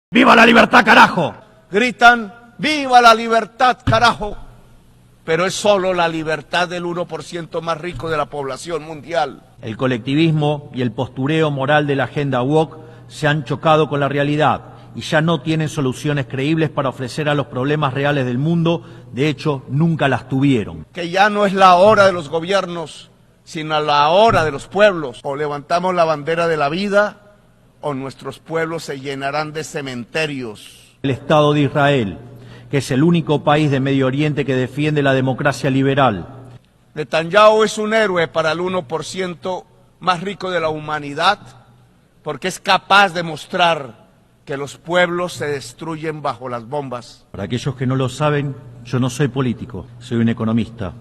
¡Viva la libertad, carajo! Gritan, ¡viva la libertad, carajo! Pero es solo la libertad del 1% más rico de la población mundial. El colectivismo y el postureo moral de la agenda woke se han chocado con la realidad y ya no tienen soluciones creíbles para ofrecer a los problemas reales del mundo. De hecho, nunca las tuvieron. Que ya no es la hora de los gobiernos, sino la hora de los pueblos. O levantamos la bandera de la vida, o nuestros pueblos se llenarán de cementerios. El Estado de Israel, que es el único país de Medio Oriente que defiende la democracia liberal. Netanyahu es un héroe para el 1% más rico de la humanidad, porque es capaz de mostrar que los pueblos se destruyen bajo las bombas. Para aquellos que no lo saben, yo no soy político, soy un economista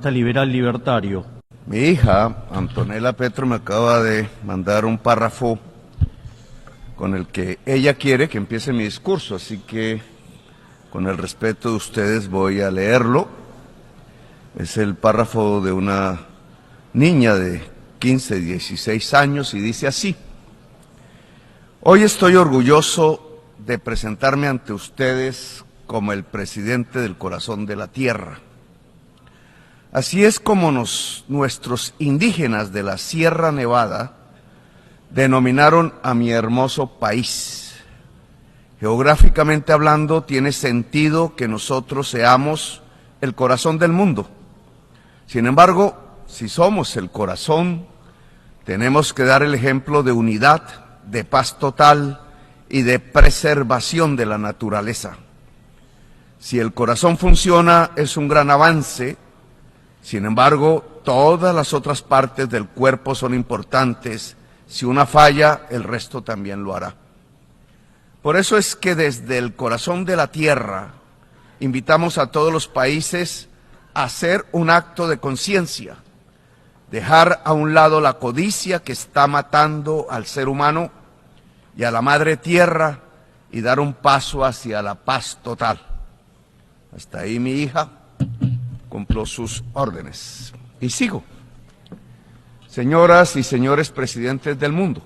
liberal libertario. Mi hija, Antonella Petro, me acaba de mandar un párrafo con el que ella quiere que empiece mi discurso, así que con el respeto de ustedes voy a leerlo. Es el párrafo de una niña de 15, 16 años y dice así: hoy estoy orgulloso de presentarme ante ustedes como el presidente del corazón de la tierra. Así es como nuestros indígenas de la Sierra Nevada denominaron a mi hermoso país. Geográficamente hablando, tiene sentido que nosotros seamos el corazón del mundo. Sin embargo, si somos el corazón, tenemos que dar el ejemplo de unidad, de paz total y de preservación de la naturaleza. Si el corazón funciona, es un gran avance. Sin embargo, todas las otras partes del cuerpo son importantes. Si una falla, el resto también lo hará. Por eso es que desde el corazón de la tierra invitamos a todos los países a hacer un acto de conciencia, dejar a un lado la codicia que está matando al ser humano y a la madre tierra y dar un paso hacia la paz total. Hasta ahí, mi hija, cumplo sus órdenes. Y sigo. Señoras y señores presidentes del mundo,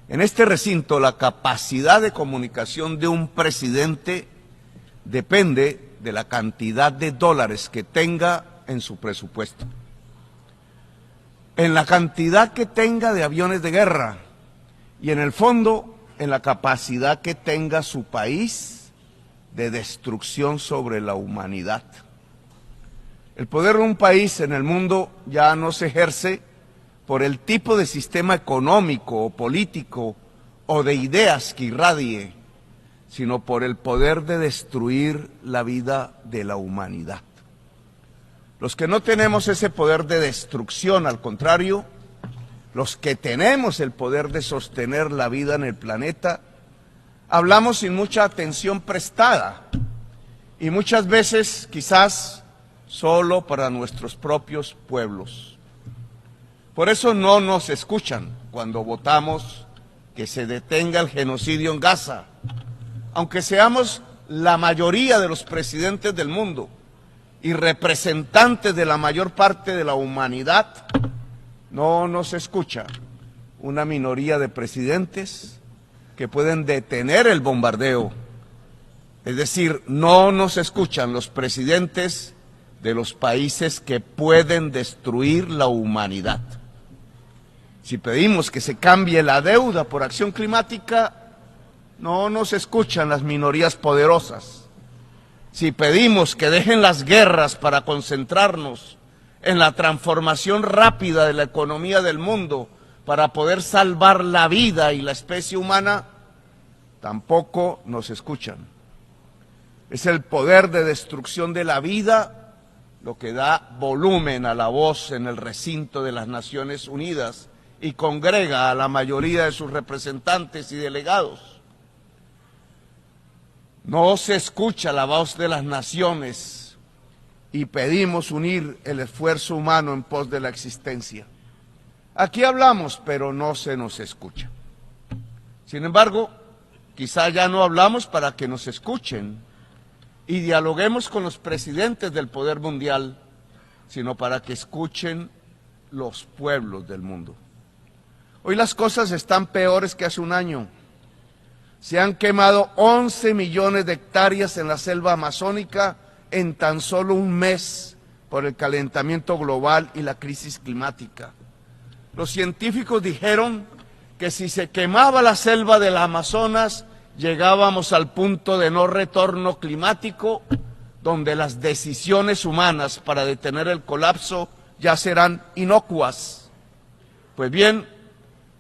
en este recinto la capacidad de comunicación de un presidente depende de la cantidad de dólares que tenga en su presupuesto, en la cantidad que tenga de aviones de guerra y en el fondo en la capacidad que tenga su país de destrucción sobre la humanidad. El poder de un país en el mundo ya no se ejerce por el tipo de sistema económico o político o de ideas que irradie, sino por el poder de destruir la vida de la humanidad. Los que no tenemos ese poder de destrucción, al contrario, los que tenemos el poder de sostener la vida en el planeta, hablamos sin mucha atención prestada y muchas veces quizás solo para nuestros propios pueblos. Por eso no nos escuchan cuando votamos que se detenga el genocidio en Gaza. Aunque seamos la mayoría de los presidentes del mundo y representantes de la mayor parte de la humanidad, no nos escucha una minoría de presidentes que pueden detener el bombardeo. Es decir, no nos escuchan los presidentes de los países que pueden destruir la humanidad. Si pedimos que se cambie la deuda por acción climática, no nos escuchan las minorías poderosas. Si pedimos que dejen las guerras para concentrarnos en la transformación rápida de la economía del mundo para poder salvar la vida y la especie humana, tampoco nos escuchan. Es el poder de destrucción de la vida lo que da volumen a la voz en el recinto de las Naciones Unidas y congrega a la mayoría de sus representantes y delegados. No se escucha la voz de las naciones y pedimos unir el esfuerzo humano en pos de la existencia. Aquí hablamos, pero no se nos escucha. Sin embargo, quizá ya no hablamos para que nos escuchen y dialoguemos con los presidentes del poder mundial, sino para que escuchen los pueblos del mundo. Hoy las cosas están peores que hace un año. Se han quemado 11 millones de hectáreas en la selva amazónica en tan solo un mes por el calentamiento global y la crisis climática. Los científicos dijeron que si se quemaba la selva del Amazonas, llegábamos al punto de no retorno climático, donde las decisiones humanas para detener el colapso ya serán inocuas. Pues bien,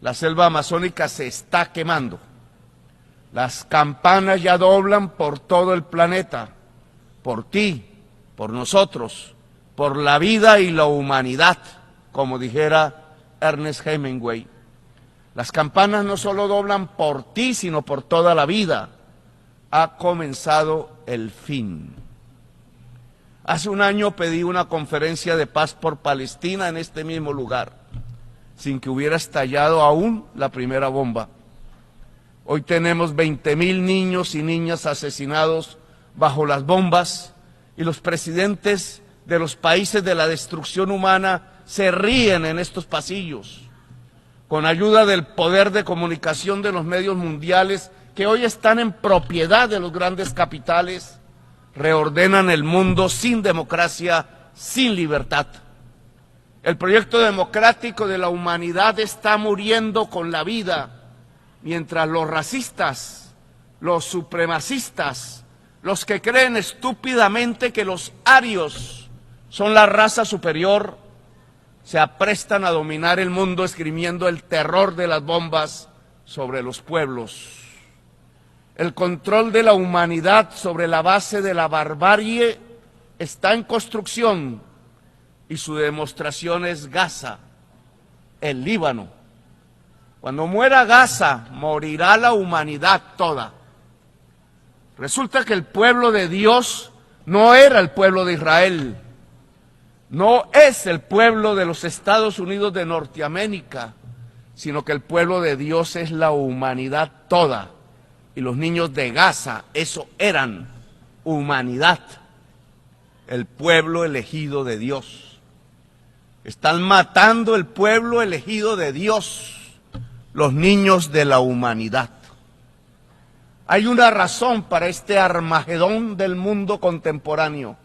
la selva amazónica se está quemando. Las campanas ya doblan por todo el planeta, por ti, por nosotros, por la vida y la humanidad, como dijera Ernest Hemingway. Las campanas no solo doblan por ti, sino por toda la vida. Ha comenzado el fin. Hace un año pedí una conferencia de paz por Palestina en este mismo lugar, sin que hubiera estallado aún la primera bomba. Hoy tenemos 20,000 niños y niñas asesinados bajo las bombas y los presidentes de los países de la destrucción humana se ríen en estos pasillos. Con ayuda del poder de comunicación de los medios mundiales que hoy están en propiedad de los grandes capitales, reordenan el mundo sin democracia, sin libertad. El proyecto democrático de la humanidad está muriendo con la vida, mientras los racistas, los supremacistas, los que creen estúpidamente que los arios son la raza superior, se aprestan a dominar el mundo esgrimiendo el terror de las bombas sobre los pueblos. El control de la humanidad sobre la base de la barbarie está en construcción y su demostración es Gaza, el Líbano. Cuando muera Gaza, morirá la humanidad toda. Resulta que el pueblo de Dios no era el pueblo de Israel, no es el pueblo de los Estados Unidos de Norteamérica, sino que el pueblo de Dios es la humanidad toda. Y los niños de Gaza, eso eran humanidad, el pueblo elegido de Dios. Están matando el pueblo elegido de Dios, los niños de la humanidad. Hay una razón para este Armagedón del mundo contemporáneo.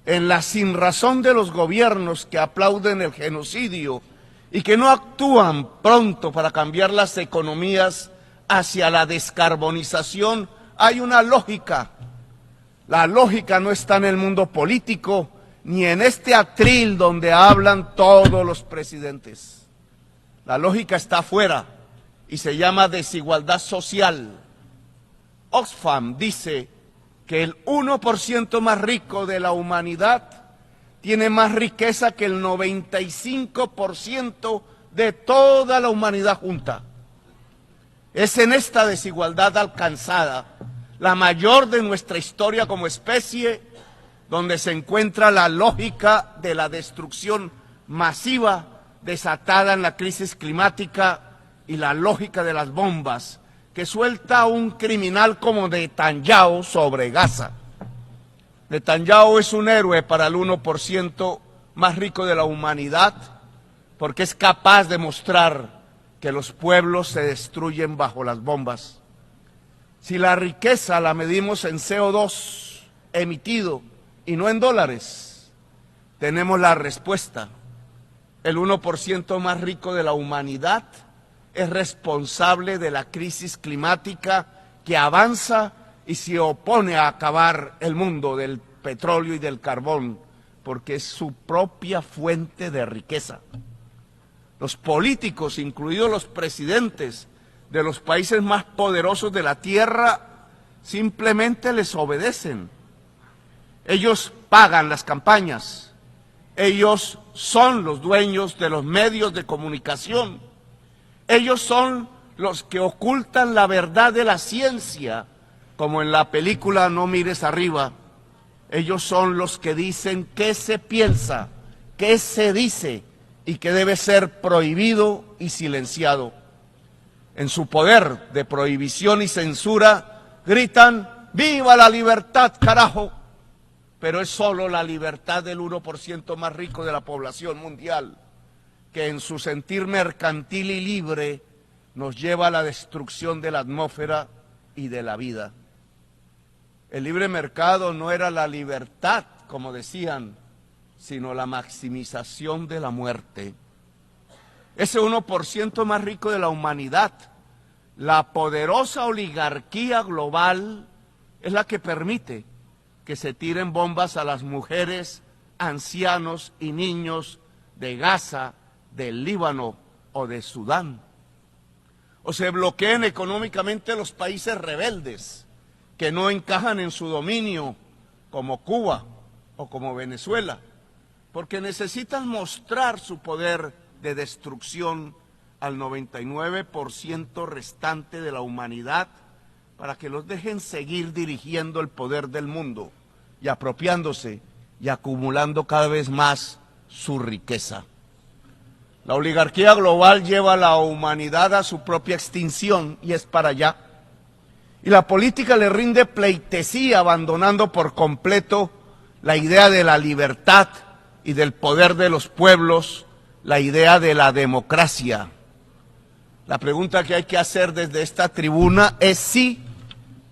En la sinrazón de los gobiernos que aplauden el genocidio y que no actúan pronto para cambiar las economías hacia la descarbonización, hay una lógica. La lógica no está en el mundo político, ni en este atril donde hablan todos los presidentes. La lógica está afuera y se llama desigualdad social. Oxfam dice que el 1% más rico de la humanidad tiene más riqueza que el 95% de toda la humanidad junta. Es en esta desigualdad alcanzada, la mayor de nuestra historia como especie, donde se encuentra la lógica de la destrucción masiva desatada en la crisis climática y la lógica de las bombas que suelta un criminal como Netanyahu sobre Gaza. Netanyahu es un héroe para el 1% más rico de la humanidad porque es capaz de mostrar que los pueblos se destruyen bajo las bombas. Si la riqueza la medimos en CO2 emitido y no en dólares, tenemos la respuesta. El 1% más rico de la humanidad es responsable de la crisis climática que avanza y se opone a acabar el mundo del petróleo y del carbón, porque es su propia fuente de riqueza. Los políticos, incluidos los presidentes de los países más poderosos de la tierra, simplemente les obedecen. Ellos pagan las campañas. Ellos son los dueños de los medios de comunicación. Ellos son los que ocultan la verdad de la ciencia, como en la película No mires arriba. Ellos son los que dicen qué se piensa, qué se dice y que debe ser prohibido y silenciado. En su poder de prohibición y censura gritan ¡viva la libertad, carajo! Pero es solo la libertad del 1% más rico de la población mundial, que en su sentir mercantil y libre nos lleva a la destrucción de la atmósfera y de la vida. El libre mercado no era la libertad, como decían, sino la maximización de la muerte. Ese 1% más rico de la humanidad, la poderosa oligarquía global, es la que permite que se tiren bombas a las mujeres, ancianos y niños de Gaza, del Líbano o de Sudán. O se bloqueen económicamente los países rebeldes que no encajan en su dominio, como Cuba o como Venezuela, porque necesitan mostrar su poder de destrucción al 99% restante de la humanidad para que los dejen seguir dirigiendo el poder del mundo y apropiándose y acumulando cada vez más su riqueza. La oligarquía global lleva a la humanidad a su propia extinción y es para allá. Y la política le rinde pleitesía abandonando por completo la idea de la libertad y del poder de los pueblos, la idea de la democracia. La pregunta que hay que hacer desde esta tribuna es si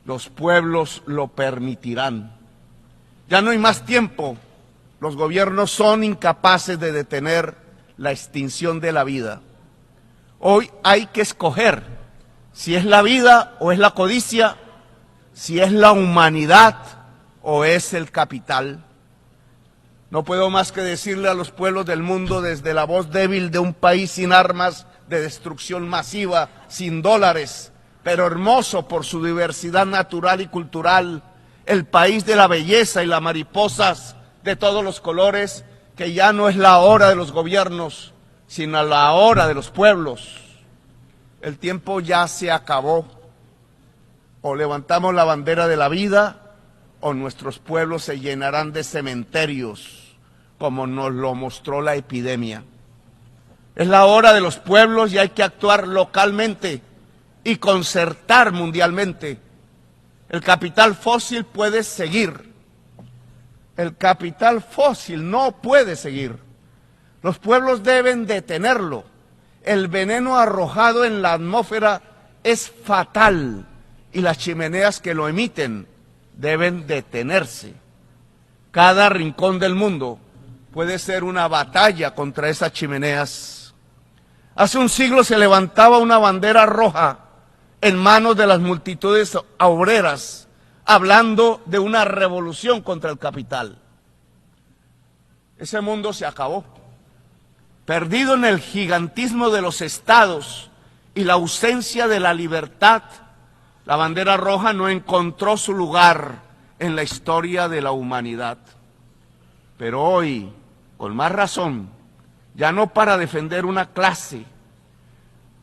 los pueblos lo permitirán. Ya no hay más tiempo. Los gobiernos son incapaces de detener la extinción de la vida. Hoy hay que escoger si es la vida o es la codicia, si es la humanidad o es el capital. No puedo más que decirle a los pueblos del mundo desde la voz débil de un país sin armas de destrucción masiva, sin dólares, pero hermoso por su diversidad natural y cultural, el país de la belleza y las mariposas de todos los colores, que ya no es la hora de los gobiernos, sino la hora de los pueblos. El tiempo ya se acabó. O levantamos la bandera de la vida, o nuestros pueblos se llenarán de cementerios, como nos lo mostró la epidemia. Es la hora de los pueblos y hay que actuar localmente y concertar mundialmente. El capital fósil puede seguir. El capital fósil no puede seguir. Los pueblos deben detenerlo. El veneno arrojado en la atmósfera es fatal y las chimeneas que lo emiten deben detenerse. Cada rincón del mundo puede ser una batalla contra esas chimeneas. Hace un siglo se levantaba una bandera roja en manos de las multitudes obreras, hablando de una revolución contra el capital. Ese mundo se acabó. Perdido en el gigantismo de los estados y la ausencia de la libertad, la bandera roja no encontró su lugar en la historia de la humanidad. Pero hoy, con más razón, ya no para defender una clase,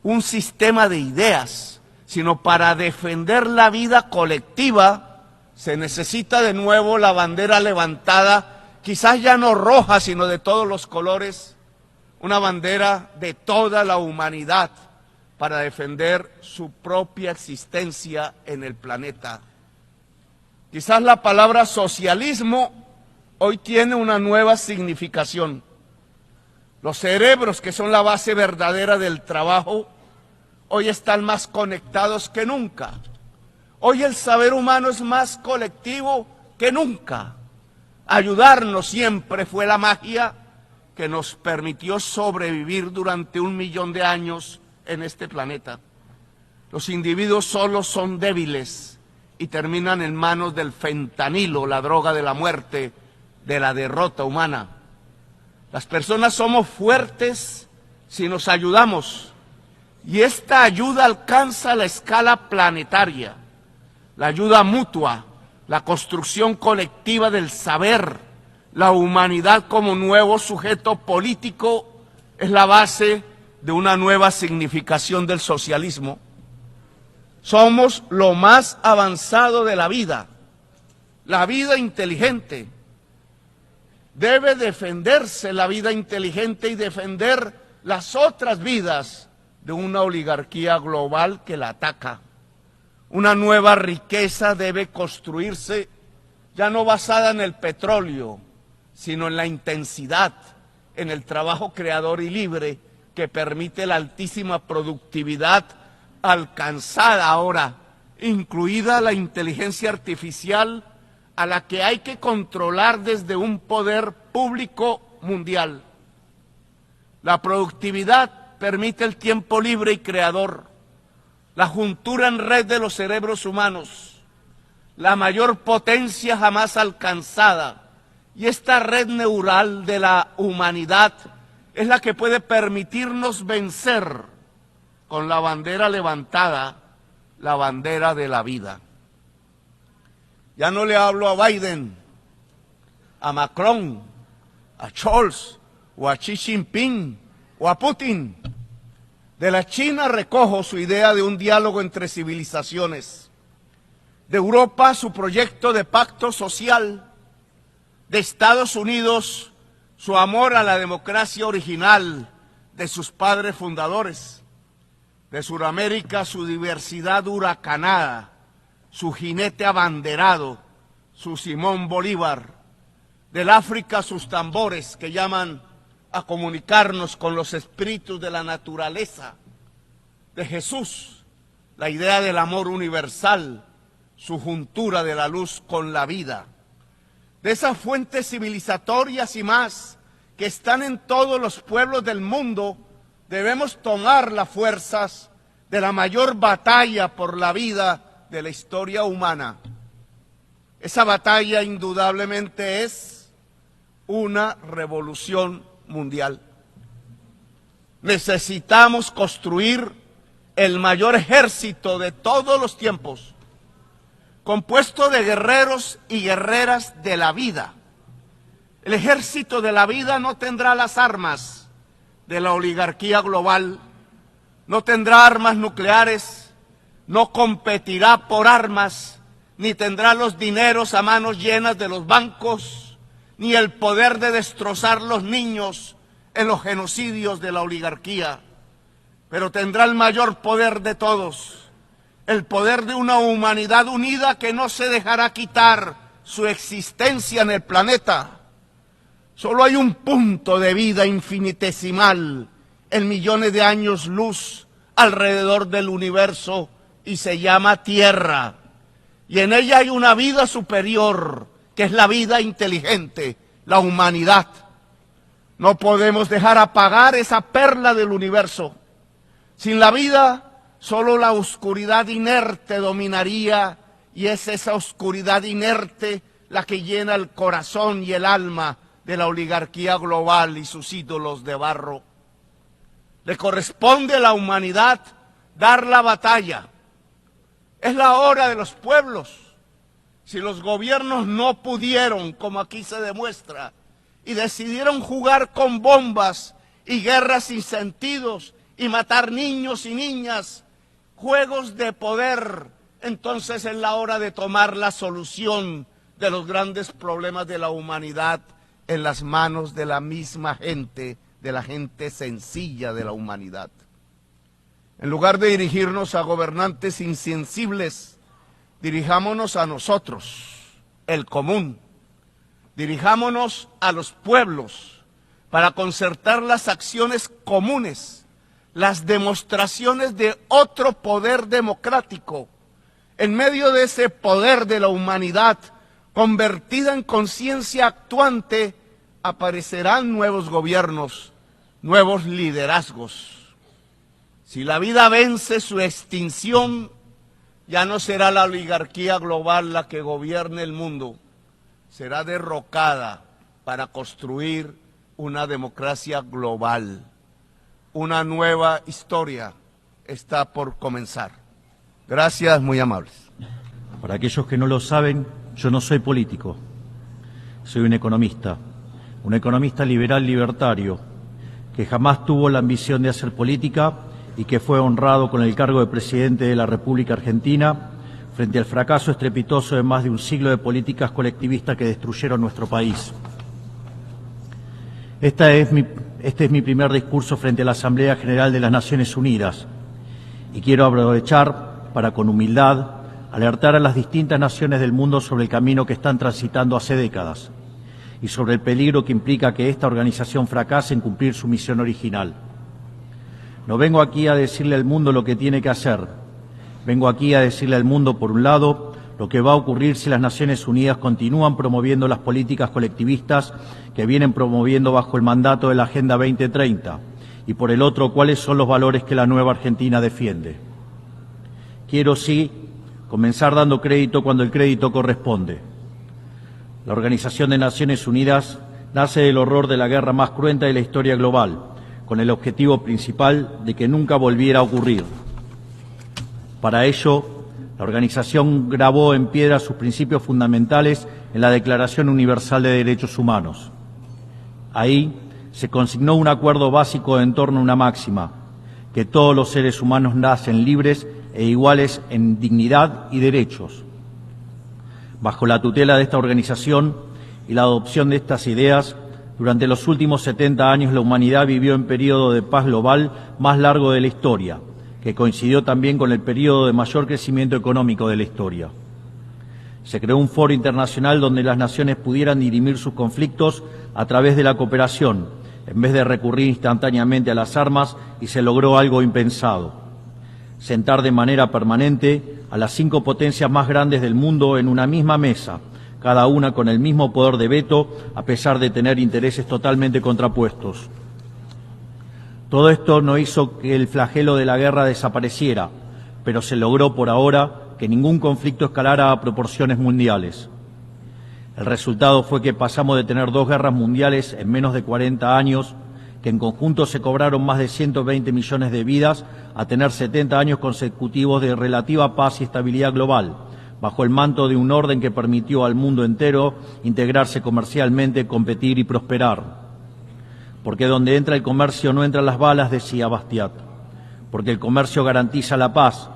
un sistema de ideas, sino para defender la vida colectiva, se necesita de nuevo la bandera levantada, quizás ya no roja, sino de todos los colores, una bandera de toda la humanidad para defender su propia existencia en el planeta. Quizás la palabra socialismo hoy tiene una nueva significación. Los cerebros, que son la base verdadera del trabajo, hoy están más conectados que nunca. Hoy el saber humano es más colectivo que nunca. Ayudarnos siempre fue la magia que nos permitió sobrevivir durante 1 millón de años en este planeta. Los individuos solos son débiles y terminan en manos del fentanilo, la droga de la muerte, de la derrota humana. Las personas somos fuertes si nos ayudamos, y esta ayuda alcanza la escala planetaria. La ayuda mutua, la construcción colectiva del saber, la humanidad como nuevo sujeto político es la base de una nueva significación del socialismo. Somos lo más avanzado de la vida inteligente. Debe defenderse la vida inteligente y defender las otras vidas de una oligarquía global que la ataca. Una nueva riqueza debe construirse, ya no basada en el petróleo, sino en la intensidad, en el trabajo creador y libre que permite la altísima productividad alcanzada ahora, incluida la inteligencia artificial, a la que hay que controlar desde un poder público mundial. La productividad permite el tiempo libre y creador, la juntura en red de los cerebros humanos, la mayor potencia jamás alcanzada, y esta red neural de la humanidad es la que puede permitirnos vencer con la bandera levantada, la bandera de la vida. Ya no le hablo a Biden, a Macron, a Scholz, o a Xi Jinping, o a Putin. De la China recojo su idea de un diálogo entre civilizaciones. De Europa su proyecto de pacto social. De Estados Unidos su amor a la democracia original de sus padres fundadores. De Sudamérica su diversidad huracanada, su jinete abanderado, su Simón Bolívar. Del África sus tambores que llaman a comunicarnos con los espíritus de la naturaleza. De Jesús, la idea del amor universal, su juntura de la luz con la vida. De esas fuentes civilizatorias y más que están en todos los pueblos del mundo, debemos tomar las fuerzas de la mayor batalla por la vida de la historia humana. Esa batalla indudablemente es una revolución mundial. Necesitamos construir el mayor ejército de todos los tiempos, compuesto de guerreros y guerreras de la vida. El ejército de la vida no tendrá las armas de la oligarquía global, no tendrá armas nucleares, no competirá por armas, ni tendrá los dineros a manos llenas de los bancos, ni el poder de destrozar los niños en los genocidios de la oligarquía, pero tendrá el mayor poder de todos, el poder de una humanidad unida que no se dejará quitar su existencia en el planeta. Solo hay un punto de vida infinitesimal en millones de años luz alrededor del universo y se llama Tierra, y en ella hay una vida superior, que es la vida inteligente, la humanidad. No podemos dejar apagar esa perla del universo. Sin la vida, solo la oscuridad inerte dominaría, y es esa oscuridad inerte la que llena el corazón y el alma de la oligarquía global y sus ídolos de barro. Le corresponde a la humanidad dar la batalla. Es la hora de los pueblos. Si los gobiernos no pudieron, como aquí se demuestra, y decidieron jugar con bombas y guerras sin sentidos y matar niños y niñas, juegos de poder, entonces es la hora de tomar la solución de los grandes problemas de la humanidad en las manos de la misma gente, de la gente sencilla de la humanidad. En lugar de dirigirnos a gobernantes insensibles, dirijámonos a nosotros, el común. Dirijámonos a los pueblos para concertar las acciones comunes, las demostraciones de otro poder democrático. En medio de ese poder de la humanidad, convertida en conciencia actuante, aparecerán nuevos gobiernos, nuevos liderazgos. Si la vida vence su extinción, ya no será la oligarquía global la que gobierne el mundo, será derrocada para construir una democracia global. Una nueva historia está por comenzar. Gracias, muy amables. Para aquellos que no lo saben, yo no soy político, soy un economista liberal libertario, que jamás tuvo la ambición de hacer política y que fue honrado con el cargo de presidente de la República Argentina frente al fracaso estrepitoso de más de un siglo de políticas colectivistas que destruyeron nuestro país. Este es mi primer discurso frente a la Asamblea General de las Naciones Unidas y quiero aprovechar para, con humildad, alertar a las distintas naciones del mundo sobre el camino que están transitando hace décadas y sobre el peligro que implica que esta organización fracase en cumplir su misión original. No vengo aquí a decirle al mundo lo que tiene que hacer. Vengo aquí a decirle al mundo, por un lado, lo que va a ocurrir si las Naciones Unidas continúan promoviendo las políticas colectivistas que vienen promoviendo bajo el mandato de la Agenda 2030, y por el otro, cuáles son los valores que la nueva Argentina defiende. Quiero, sí, comenzar dando crédito cuando el crédito corresponde. La Organización de Naciones Unidas nace del horror de la guerra más cruenta de la historia global, con el objetivo principal de que nunca volviera a ocurrir. Para ello, la organización grabó en piedra sus principios fundamentales en la Declaración Universal de Derechos Humanos. Ahí se consignó un acuerdo básico en torno a una máxima, que todos los seres humanos nacen libres e iguales en dignidad y derechos. Bajo la tutela de esta organización y la adopción de estas ideas, durante los últimos 70 años la humanidad vivió en periodo de paz global más largo de la historia, que coincidió también con el periodo de mayor crecimiento económico de la historia. Se creó un foro internacional donde las naciones pudieran dirimir sus conflictos a través de la cooperación, en vez de recurrir instantáneamente a las armas, y se logró algo impensado: sentar de manera permanente a las 5 potencias más grandes del mundo en una misma mesa, cada una con el mismo poder de veto, a pesar de tener intereses totalmente contrapuestos. Todo esto no hizo que el flagelo de la guerra desapareciera, pero se logró por ahora que ningún conflicto escalara a proporciones mundiales. El resultado fue que pasamos de tener 2 guerras mundiales en menos de 40 años, que en conjunto se cobraron más de 120 millones de vidas, a tener 70 años consecutivos de relativa paz y estabilidad global, bajo el manto de un orden que permitió al mundo entero integrarse comercialmente, competir y prosperar. Porque donde entra el comercio no entran las balas, decía Bastiat. Porque el comercio garantiza la paz,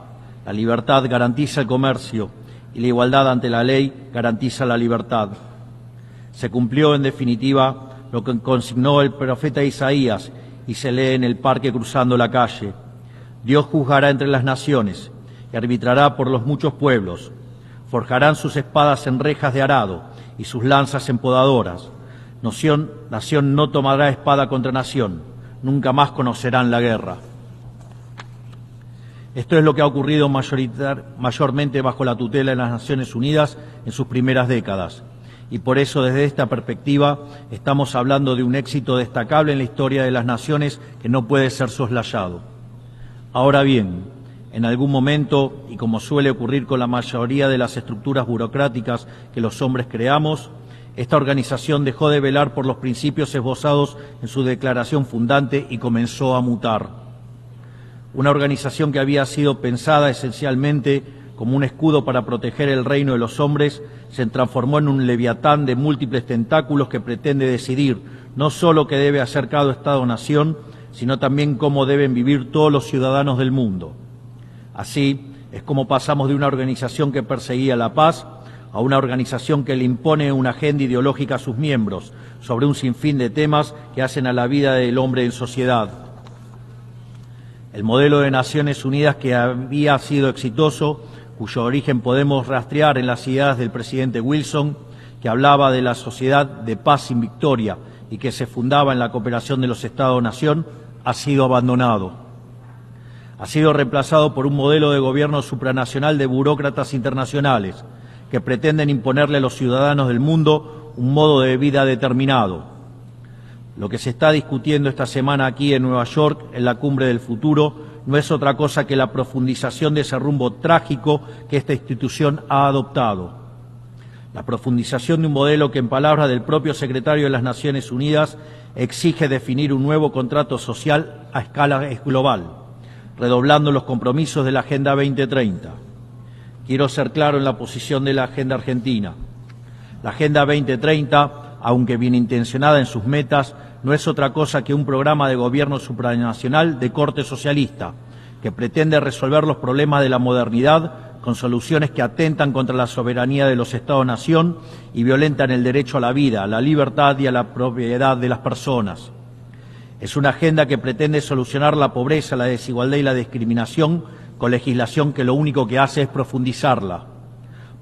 la libertad garantiza el comercio y la igualdad ante la ley garantiza la libertad. Se cumplió, en definitiva, lo que consignó el profeta Isaías y se lee en el parque cruzando la calle. Dios juzgará entre las naciones y arbitrará por los muchos pueblos. Forjarán sus espadas en rejas de arado y sus lanzas en podadoras. Nación no tomará espada contra nación, nunca más conocerán la guerra. Esto es lo que ha ocurrido mayormente bajo la tutela de las Naciones Unidas en sus primeras décadas. Y por eso, desde esta perspectiva, estamos hablando de un éxito destacable en la historia de las naciones que no puede ser soslayado. Ahora bien, en algún momento, y como suele ocurrir con la mayoría de las estructuras burocráticas que los hombres creamos, esta organización dejó de velar por los principios esbozados en su declaración fundante y comenzó a mutar. Una organización que había sido pensada esencialmente como un escudo para proteger el reino de los hombres, se transformó en un leviatán de múltiples tentáculos que pretende decidir no solo qué debe hacer cada Estado-nación, sino también cómo deben vivir todos los ciudadanos del mundo. Así es como pasamos de una organización que perseguía la paz a una organización que le impone una agenda ideológica a sus miembros sobre un sinfín de temas que hacen a la vida del hombre en sociedad. El modelo de Naciones Unidas, que había sido exitoso, cuyo origen podemos rastrear en las ideas del presidente Wilson, que hablaba de la sociedad de paz sin victoria y que se fundaba en la cooperación de los Estados-nación, ha sido abandonado. Ha sido reemplazado por un modelo de gobierno supranacional de burócratas internacionales que pretenden imponerle a los ciudadanos del mundo un modo de vida determinado. Lo que se está discutiendo esta semana aquí en Nueva York, en la Cumbre del Futuro, no es otra cosa que la profundización de ese rumbo trágico que esta institución ha adoptado. La profundización de un modelo que, en palabras del propio secretario de las Naciones Unidas, exige definir un nuevo contrato social a escala global, redoblando los compromisos de la Agenda 2030. Quiero ser claro en la posición de la Agenda Argentina. La Agenda 2030, aunque bien intencionada en sus metas, no es otra cosa que un programa de gobierno supranacional de corte socialista, que pretende resolver los problemas de la modernidad con soluciones que atentan contra la soberanía de los Estados-nación y violentan el derecho a la vida, a la libertad y a la propiedad de las personas. Es una agenda que pretende solucionar la pobreza, la desigualdad y la discriminación con legislación que lo único que hace es profundizarla.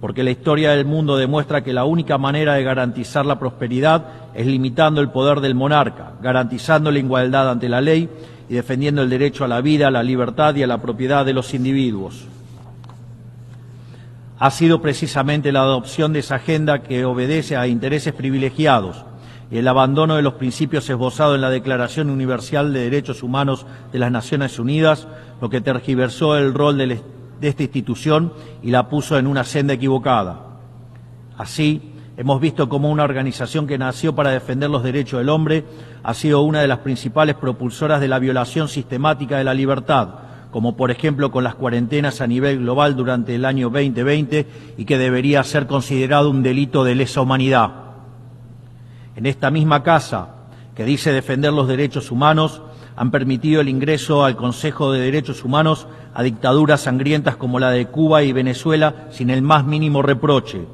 Porque la historia del mundo demuestra que la única manera de garantizar la prosperidad es limitando el poder del monarca, garantizando la igualdad ante la ley y defendiendo el derecho a la vida, a la libertad y a la propiedad de los individuos. Ha sido precisamente la adopción de esa agenda que obedece a intereses privilegiados y el abandono de los principios esbozados en la Declaración Universal de Derechos Humanos de las Naciones Unidas lo que tergiversó el rol de esta institución y la puso en una senda equivocada. Así, hemos visto cómo una organización que nació para defender los derechos del hombre ha sido una de las principales propulsoras de la violación sistemática de la libertad, como por ejemplo con las cuarentenas a nivel global durante el año 2020 y que debería ser considerado un delito de lesa humanidad. En esta misma casa, que dice defender los derechos humanos, han permitido el ingreso al Consejo de Derechos Humanos a dictaduras sangrientas como la de Cuba y Venezuela sin el más mínimo reproche.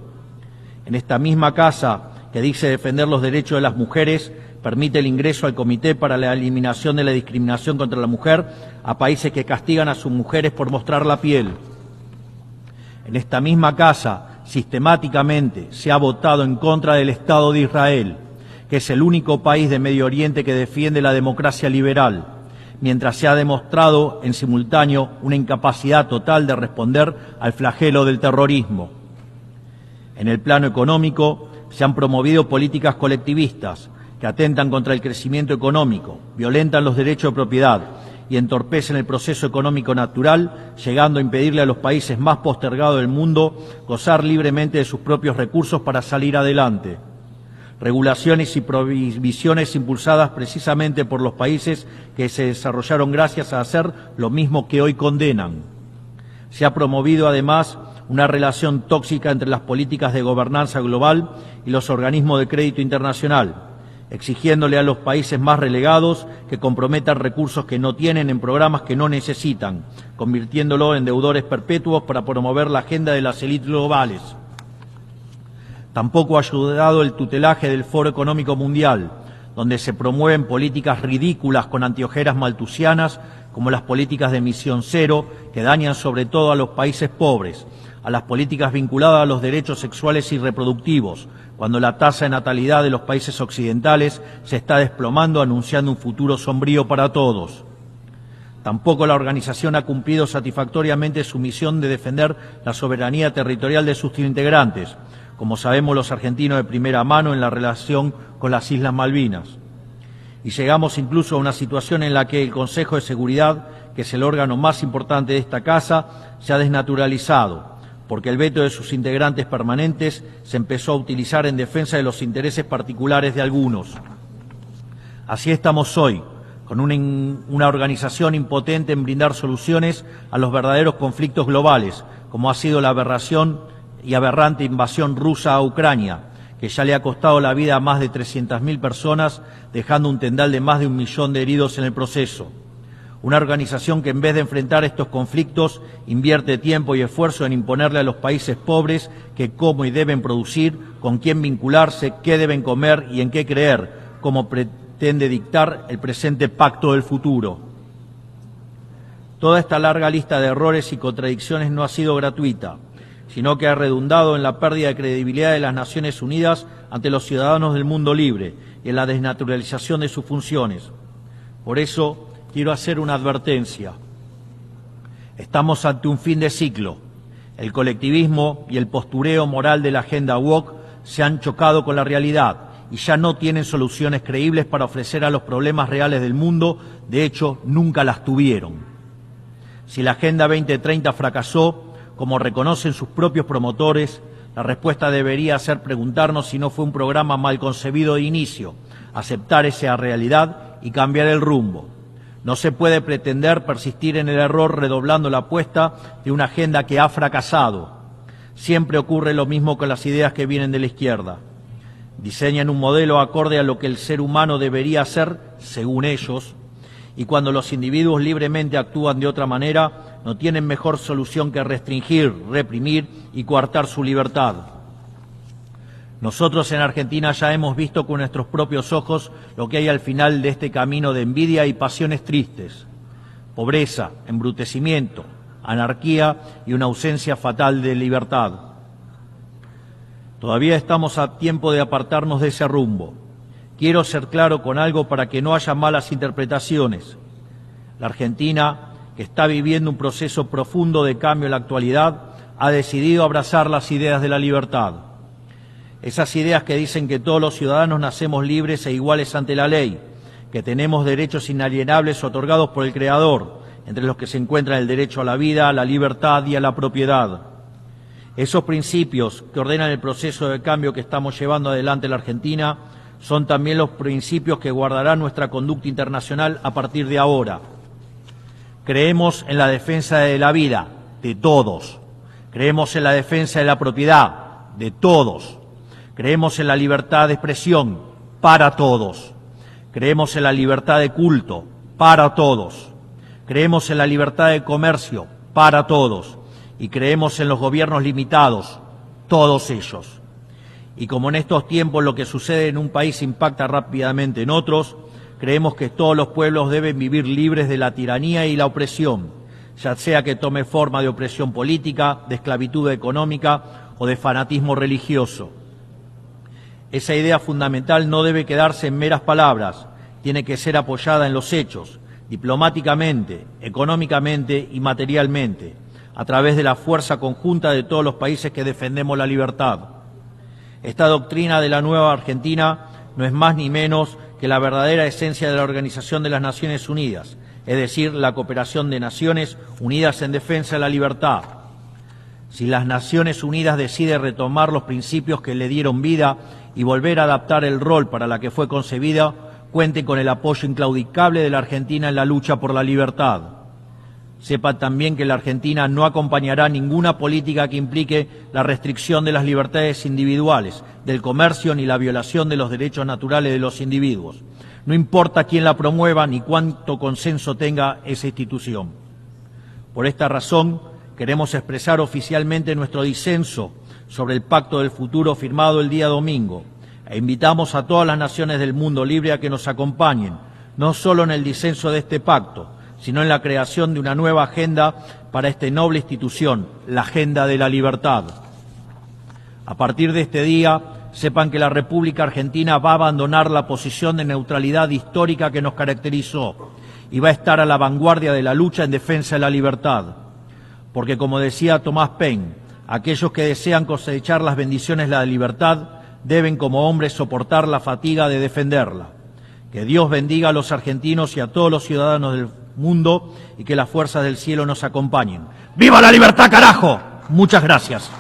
En esta misma casa, que dice defender los derechos de las mujeres, permite el ingreso al Comité para la Eliminación de la Discriminación contra la Mujer a países que castigan a sus mujeres por mostrar la piel. En esta misma casa, sistemáticamente, se ha votado en contra del Estado de Israel, que es el único país de Medio Oriente que defiende la democracia liberal, mientras se ha demostrado en simultáneo una incapacidad total de responder al flagelo del terrorismo. En el plano económico, se han promovido políticas colectivistas que atentan contra el crecimiento económico, violentan los derechos de propiedad y entorpecen el proceso económico natural, llegando a impedirle a los países más postergados del mundo gozar libremente de sus propios recursos para salir adelante. Regulaciones y prohibiciones impulsadas precisamente por los países que se desarrollaron gracias a hacer lo mismo que hoy condenan. Se ha promovido además una relación tóxica entre las políticas de gobernanza global y los organismos de crédito internacional, exigiéndole a los países más relegados que comprometan recursos que no tienen en programas que no necesitan, convirtiéndolo en deudores perpetuos para promover la agenda de las élites globales. Tampoco ha ayudado el tutelaje del Foro Económico Mundial, donde se promueven políticas ridículas con anteojeras maltusianas, como las políticas de emisión cero, que dañan sobre todo a los países pobres, a las políticas vinculadas a los derechos sexuales y reproductivos, cuando la tasa de natalidad de los países occidentales se está desplomando, anunciando un futuro sombrío para todos. Tampoco la organización ha cumplido satisfactoriamente su misión de defender la soberanía territorial de sus integrantes, como sabemos los argentinos de primera mano en la relación con las Islas Malvinas. Y llegamos incluso a una situación en la que el Consejo de Seguridad, que es el órgano más importante de esta casa, se ha desnaturalizado, porque el veto de sus integrantes permanentes se empezó a utilizar en defensa de los intereses particulares de algunos. Así estamos hoy, con una organización impotente en brindar soluciones a los verdaderos conflictos globales, como ha sido la aberración y aberrante invasión rusa a Ucrania, que ya le ha costado la vida a más de 300.000 personas, dejando un tendal de más de 1 millón de heridos en el proceso. Una organización que en vez de enfrentar estos conflictos invierte tiempo y esfuerzo en imponerle a los países pobres que cómo y deben producir, con quién vincularse, qué deben comer y en qué creer, como pretende dictar el presente pacto del futuro. Toda esta larga lista de errores y contradicciones no ha sido gratuita, sino que ha redundado en la pérdida de credibilidad de las Naciones Unidas ante los ciudadanos del mundo libre y en la desnaturalización de sus funciones. Por eso, quiero hacer una advertencia. Estamos ante un fin de ciclo. El colectivismo y el postureo moral de la agenda woke se han chocado con la realidad y ya no tienen soluciones creíbles para ofrecer a los problemas reales del mundo, de hecho, nunca las tuvieron. Si la Agenda 2030 fracasó, como reconocen sus propios promotores, la respuesta debería ser preguntarnos si no fue un programa mal concebido de inicio, aceptar esa realidad y cambiar el rumbo. No se puede pretender persistir en el error redoblando la apuesta de una agenda que ha fracasado. Siempre ocurre lo mismo con las ideas que vienen de la izquierda. Diseñan un modelo acorde a lo que el ser humano debería hacer, según ellos, y cuando los individuos libremente actúan de otra manera, no tienen mejor solución que restringir, reprimir y coartar su libertad. Nosotros en Argentina ya hemos visto con nuestros propios ojos lo que hay al final de este camino de envidia y pasiones tristes. Pobreza, embrutecimiento, anarquía y una ausencia fatal de libertad. Todavía estamos a tiempo de apartarnos de ese rumbo. Quiero ser claro con algo para que no haya malas interpretaciones. La Argentina, que está viviendo un proceso profundo de cambio en la actualidad, ha decidido abrazar las ideas de la libertad. Esas ideas que dicen que todos los ciudadanos nacemos libres e iguales ante la ley, que tenemos derechos inalienables otorgados por el Creador, entre los que se encuentran el derecho a la vida, a la libertad y a la propiedad. Esos principios que ordenan el proceso de cambio que estamos llevando adelante en la Argentina son también los principios que guardarán nuestra conducta internacional a partir de ahora. Creemos en la defensa de la vida, de todos. Creemos en la defensa de la propiedad, de todos. Creemos en la libertad de expresión, para todos. Creemos en la libertad de culto, para todos. Creemos en la libertad de comercio, para todos. Y creemos en los gobiernos limitados, todos ellos. Y como en estos tiempos lo que sucede en un país impacta rápidamente en otros, creemos que todos los pueblos deben vivir libres de la tiranía y la opresión, ya sea que tome forma de opresión política, de esclavitud económica o de fanatismo religioso. Esa idea fundamental no debe quedarse en meras palabras, tiene que ser apoyada en los hechos, diplomáticamente, económicamente y materialmente, a través de la fuerza conjunta de todos los países que defendemos la libertad. Esta doctrina de la nueva Argentina no es más ni menos que la verdadera esencia de la Organización de las Naciones Unidas, es decir, la cooperación de naciones unidas en defensa de la libertad. Si las Naciones Unidas deciden retomar los principios que le dieron vida y volver a adaptar el rol para la que fue concebida, cuenten con el apoyo inclaudicable de la Argentina en la lucha por la libertad. Sepan también que la Argentina no acompañará ninguna política que implique la restricción de las libertades individuales, del comercio ni la violación de los derechos naturales de los individuos. No importa quién la promueva ni cuánto consenso tenga esa institución. Por esta razón, queremos expresar oficialmente nuestro disenso sobre el Pacto del Futuro firmado el día domingo e invitamos a todas las naciones del mundo libre a que nos acompañen, no solo en el disenso de este pacto, sino en la creación de una nueva agenda para esta noble institución, la agenda de la libertad. A partir de este día, sepan que la República Argentina va a abandonar la posición de neutralidad histórica que nos caracterizó y va a estar a la vanguardia de la lucha en defensa de la libertad. Porque, como decía Thomas Paine, aquellos que desean cosechar las bendiciones de la libertad deben como hombres soportar la fatiga de defenderla. Que Dios bendiga a los argentinos y a todos los ciudadanos del mundo y que las fuerzas del cielo nos acompañen. ¡Viva la libertad, carajo! Muchas gracias.